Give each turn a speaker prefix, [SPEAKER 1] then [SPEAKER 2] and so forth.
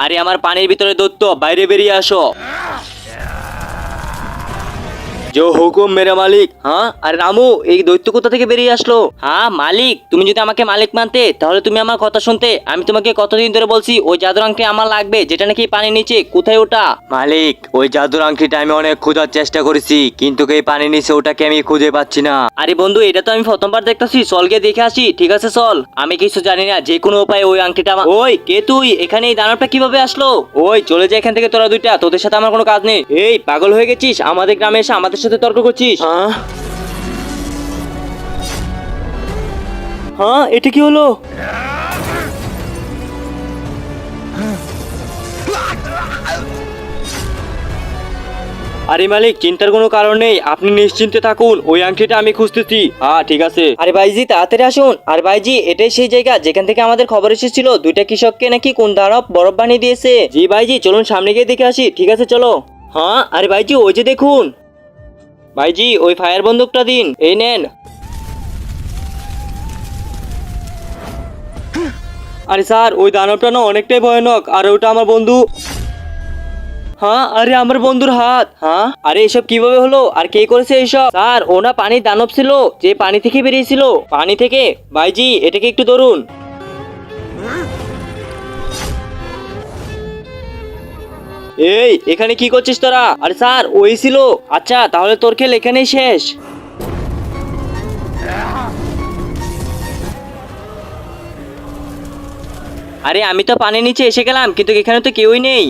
[SPEAKER 1] আরে আমার পানির ভিতরে দৈত্য, বাইরে বেরিয়ে আসো। जो হুকুম মেরা মালিক। হ্যাঁ, আরে রামু, এই দৈত্য কোথা থেকে বেরিয়ে আসলো? হ্যাঁ মালিক, তুমি যদি আমাকে মালিক মানতে তাহলে তুমি আমার কথা শুনতে। আমি তোমাকে কতদিন ধরে বলছি ওই জাদুর আংটি আমার লাগবে, যেটা নাকি পানির নিচে। কোথায় ওটা? মালিক, ওই জাদুর আংটিটা আমি অনেক খোঁজার চেষ্টা করেছি, কিন্তু এই পানির নিচে ওটাকে আমি খুঁজে পাচ্ছি না। আরে বন্ধু, এটা তো আমি প্রথমবার দেখতেছি, চল গিয়ে দেখে আসি। ঠিক আছে চল। আমি কিছু জানি না, যে কোনো উপায়ে ওই আংটিটা ওই কে তুই? এখানে এই দানবটা কিভাবে আসলো? ওই চলে যা এখান থেকে তোরা দুইটা, তোদের সাথে আমার কোনো কাজ নেই। এই পাগল হয়ে গেছিস? আমাদের গ্রামে এসে আমাদের সাথে তর্ক করছিস? হ্যাঁ, এটা কি হলো? আরে মালিক, চিন্তার কোনো কারণ নেই, আপনি নিশ্চিন্তে থাকুন, ওই আংটিটা আমি খুঁজতেছি। হ্যাঁ ঠিক আছে। আরে ভাইজি তাড়াতাড়ি আসুন। আর ভাইজি, এটাই সেই জায়গা যেখান থেকে আমাদের খবর এসেছিল দুইটা কৃষককে নাকি কোন দানব বরফ বানিয়ে দিয়েছে। জি ভাইজি, চলুন সামনে গিয়ে দেখে আসি। ঠিক আছে চলো। হ্যাঁ, আরে ভাইজি ওই যে দেখুন। ভাইজি ওই ফায়ার বন্দুকটা দিন, এই নেন। আরে স্যার, ওই দানবটা না অনেকটাই ভয়ানক, আর ওটা আমার বন্ধু। হ্যাঁ, আরে আমার বন্ধুর হাত। হ্যাঁ, আরে এসব কিভাবে হলো আর কে করেছে এসব? স্যার, ও না পানির দানব ছিল, যে পানি থেকে বেরিয়েছিল। পানি থেকে? ভাইজি এটাকে একটু ধরুন। এই এখানে কি করছিস তোরা? আরে স্যার ওই ছিল। আচ্ছা তাহলে তোর খেল এখানেই শেষ। আরে আমি তো পানির নিচে এসে গেলাম, কিন্তু এখানে তো কেউই নেই।